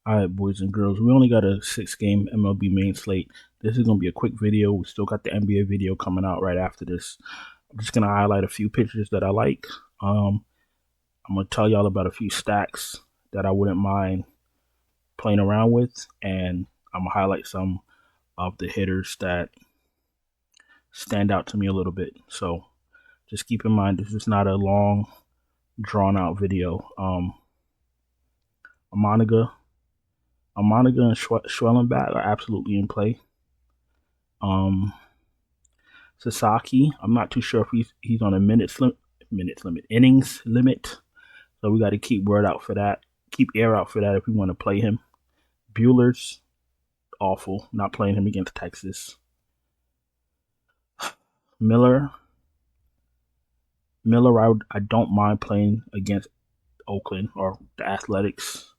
Alright, boys and girls, we only got a 6-game MLB main slate. This is going to be a quick video. We still got the NBA video coming out right after this. I'm just going to highlight a few pitchers that I like. I'm going to tell y'all about a few stacks that I wouldn't mind playing around with. And I'm going to highlight some of the hitters that stand out to me a little bit. So just keep in mind, this is not a long, drawn-out video. Amanaga and Schwellenbach are absolutely in play. Sasaki, I'm not too sure if he's on a innings limit. So we got to keep air out for that if we want to play him. Bueller's awful, not playing him against Texas. Miller, I don't mind playing against Oakland or the Athletics.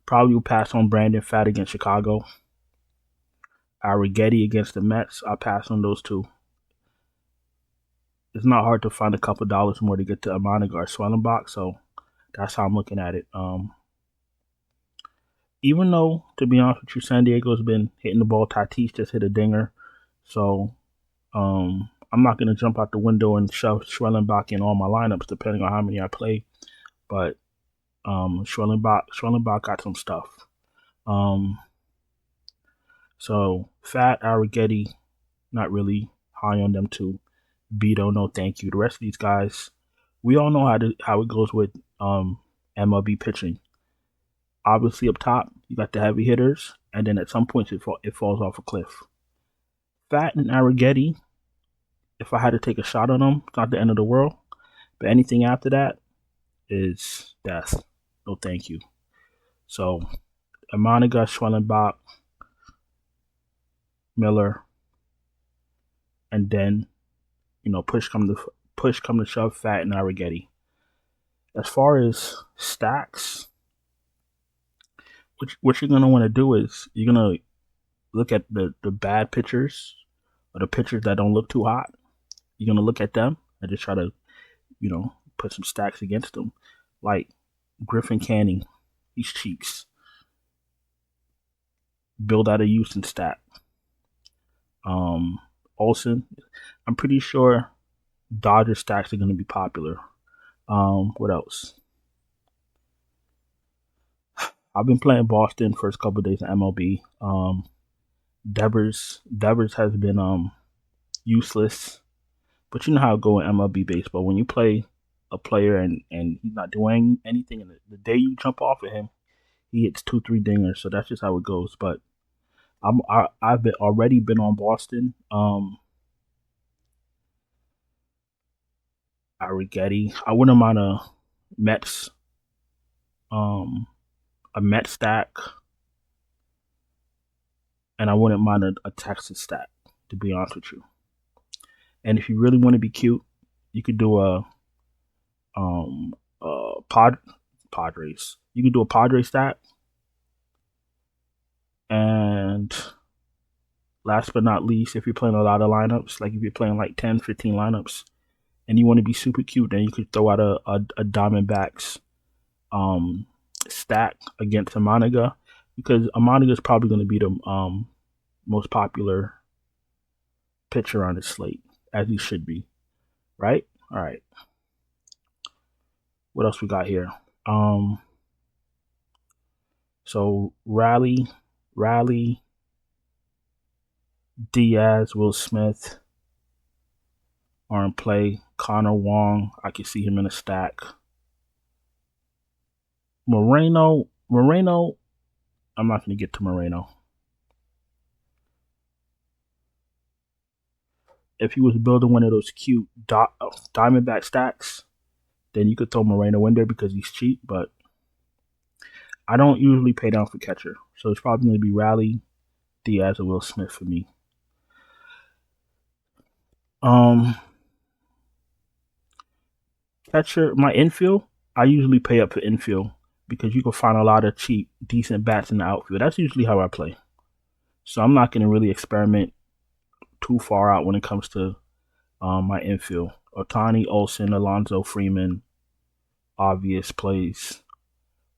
Probably will pass on Brandon Pfaadt against Chicago. Arrighetti against the Mets, I'll pass on those two. It's not hard to find a couple dollars more to get to Amanaga or Schwellenbach, so that's how I'm looking at it. Even though, to be honest with you, San Diego's been hitting the ball. Tatis just hit a dinger, so I'm not going to jump out the window and shove Schwellenbach in all my lineups, depending on how many I play. But Schwellenbach got some stuff. So Pfaadt, Arrighetti, not really high on them too. Beto, no thank you. The rest of these guys, we all know how it goes with MLB pitching. Obviously, up top, you got the heavy hitters, and then at some points it falls off a cliff. Pfaadt and Arrighetti, if I had to take a shot on them, it's not the end of the world. But anything after that is death. No thank you. So, Amanaga, Schwellenbach, Miller, and then, push come to shove, Pfaadt and Arrighetti. As far as stacks, what you're gonna want to do is you're gonna look at the bad pitchers or the pitchers that don't look too hot. You're gonna look at them and just try to, put some stacks against them, like Griffin Canning. He's cheeks. Build out a Houston stack. Olsen, I'm pretty sure Dodger stacks are going to be popular. What else? I've been playing Boston first couple of days in MLB. Devers has been useless, but you know how it go in MLB baseball. When you play a player and he's not doing anything, and the day you jump off of him, he hits 2-3 dingers. So that's just how it goes. But I've already been on Boston. Arrighetti. I wouldn't mind a Mets stack, and I wouldn't mind a Texas stack, to be honest with you. And if you really want to be cute, you could do Padres. You could do a Padres stack. And last but not least, if you're playing a lot of lineups, like if you're playing like 10, 15 lineups, and you want to be super cute, then you could throw out a Diamondbacks stack against Amanaga, because Amanaga is probably going to be the most popular pitcher on the slate, as he should be, right? All right. What else we got here? So Riley, Diaz, Will Smith are in play. Connor Wong, I can see him in a stack. Moreno, I'm not going to get to Moreno. If he was building one of those cute Diamondback stacks, then you could throw Moreno in there because he's cheap, but I don't usually pay down for catcher. So it's probably going to be Riley, Diaz, or Will Smith for me. Catcher, my infield, I usually pay up for infield because you can find a lot of cheap, decent bats in the outfield. That's usually how I play. So I'm not going to really experiment too far out when it comes to my infield. Ohtani, Olsen, Alonso, Freeman, obvious plays.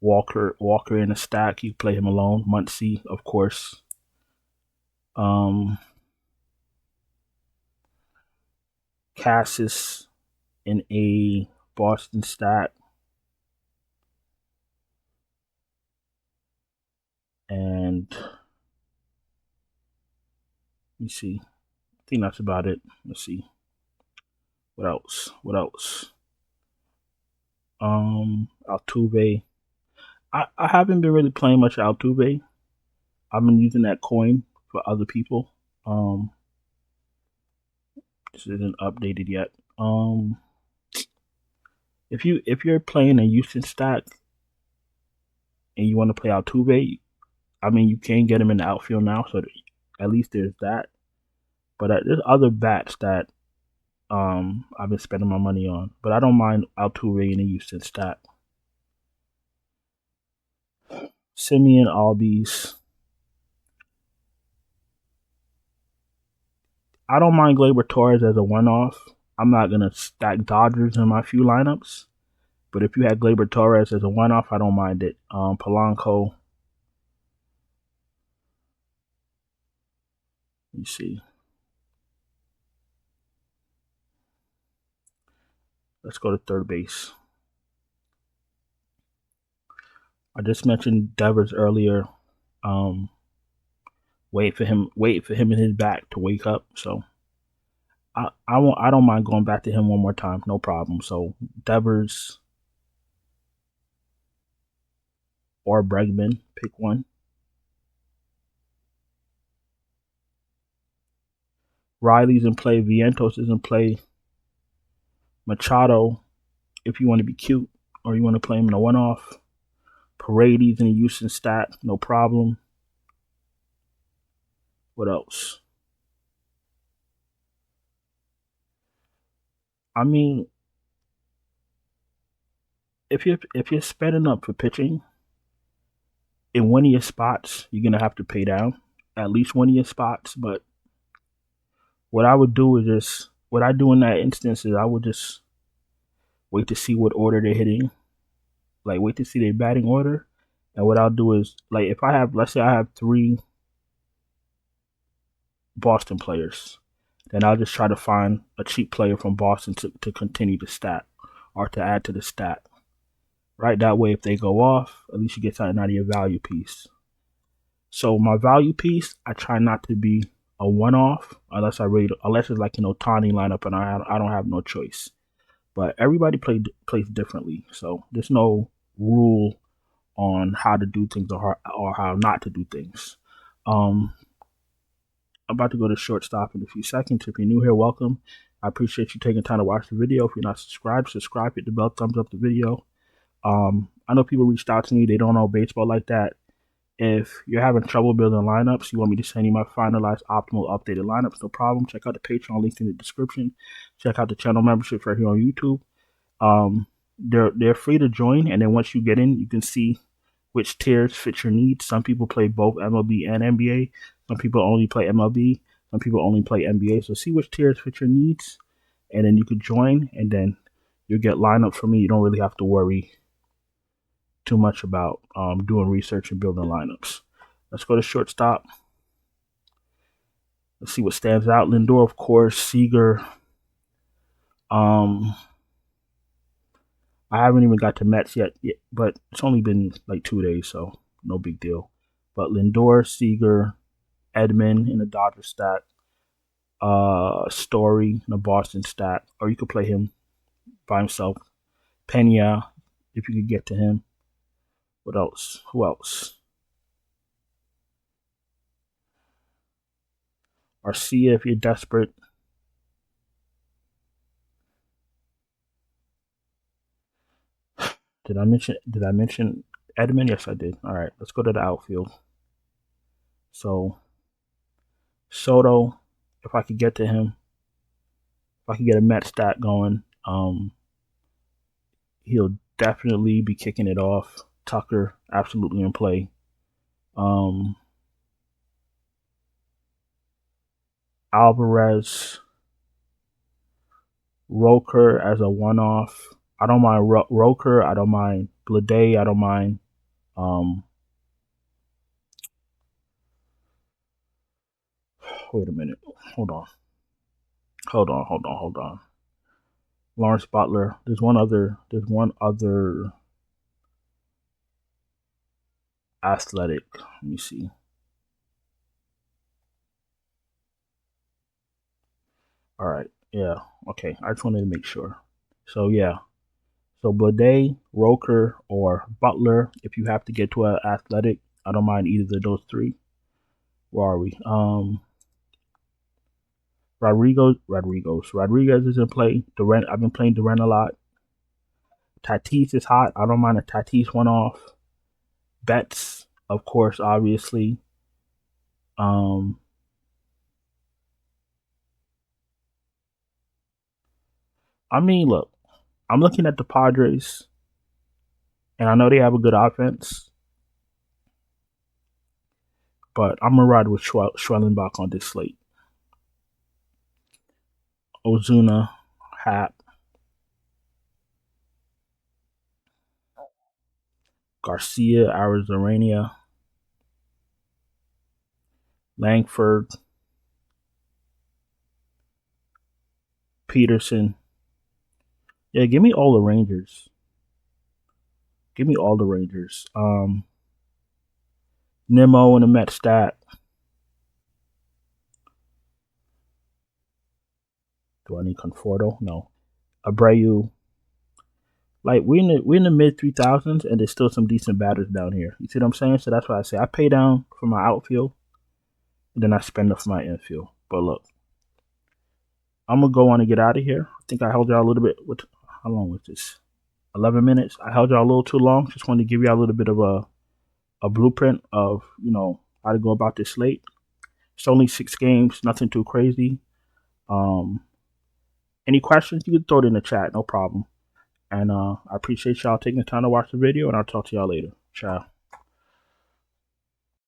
Walker in a stack. You play him alone. Muncy, of course. Cassis in a Boston stack. And let me see. I think that's about it. Let's see. What else? What else? Altuve. I haven't been really playing much Altuve. I've been using that coin for other people. This isn't updated yet. If you're playing a Houston stack and you want to play Altuve, I mean you can get him in the outfield now, so at least there's that. But there's other bats that I've been spending my money on, but I don't mind Altuve in a Houston stack. Simeon Albies. I don't mind Gleyber Torres as a one-off. I'm not gonna stack Dodgers in my few lineups, but if you had Gleyber Torres as a one-off, I don't mind it. Polanco. Let me see. Let's go to third base. I just mentioned Devers earlier. Wait for him and his back to wake up. So I don't mind going back to him one more time, no problem. So Devers or Bregman, pick one. Riley's in play, Vientos is in play. Machado, if you want to be cute or you want to play him in a one-off. Paredes in a Houston stat, no problem. What else? I mean, if you're spending up for pitching, in one of your spots, you're gonna have to pay down at least one of your spots. But what I would do is just what I do in that instance is I would just wait to see what order they're hitting, like wait to see their batting order. And what I'll do is, like, if I have, let's say I have 3 Boston players, then I'll just try to find a cheap player from Boston to continue the stat or to add to the stat. Right, that way if they go off, at least you get something out of your value piece. So my value piece, I try not to be a one-off unless it's like Tani lineup and I don't have no choice. But everybody plays differently, so there's no rule on how to do things or how not to do things. I'm about to go to shortstop in a few seconds. If you're new here, welcome. I appreciate you taking time to watch the video. If you're not subscribed, subscribe, hit the bell, thumbs up the video. I know people reached out to me. They don't know baseball like that. If you're having trouble building lineups, you want me to send you my finalized, optimal, updated lineups, no problem. Check out the Patreon link in the description. Check out the channel membership right here on YouTube. They're free to join, and then once you get in, you can see which tiers fit your needs. Some people play both MLB and NBA. Some people only play MLB. Some people only play NBA. So see which tiers fit your needs, and then you could join, and then you'll get lineups from me. You don't really have to worry too much about doing research and building lineups. Let's go to shortstop. Let's see what stands out. Lindor, of course. Seager. I haven't even got to Mets yet, but it's only been like 2 days, so no big deal. But Lindor, Seager, Edman in the Dodger stat, Story in the Boston stat, or you could play him by himself. Pena, if you could get to him. What else? Who else? Arcia, if you're desperate. Did I mention Edman? Yes, I did. All right, let's go to the outfield. So Soto, if I could get to him, if I could get a Met stat going, he'll definitely be kicking it off. Tucker, absolutely in play. Alvarez, Roker as a one-off. I don't mind Roker. I don't mind Blade. I don't mind Um, wait a minute. Hold on. Hold on. Lawrence Butler. There's one other. Athletic. Let me see. All right. Yeah. Okay. I just wanted to make sure. So yeah. So Blade, Roker, or Butler. If you have to get to an athletic, I don't mind either of those three. Where are we? Rodriguez is in play. Durant. I've been playing Durant a lot. Tatis is hot. I don't mind a Tatis one off. Betts, of course, obviously. Um, I mean, look, I'm looking at the Padres, and I know they have a good offense, but I'm gonna ride with Schwellenbach on this slate. Ozuna, Hap, Garcia, Arizarania, Langford, Peterson. Yeah, give me all the Rangers. Give me all the Rangers. Nemo and the Met stat. Do I need Conforto? No. Abreu. Like we're in the mid 3000s, and there's still some decent batters down here. You see what I'm saying? So that's why I say I pay down for my outfield, and then I spend up for my infield. But look, I'm gonna go on and get out of here. I think I held y'all a little bit. How long was this? 11 minutes. I held y'all a little too long. Just wanted to give y'all a little bit of a blueprint of how to go about this slate. It's only 6 games, nothing too crazy. Um, any questions? You can throw it in the chat, no problem. And I appreciate y'all taking the time to watch the video, and I'll talk to y'all later. Ciao.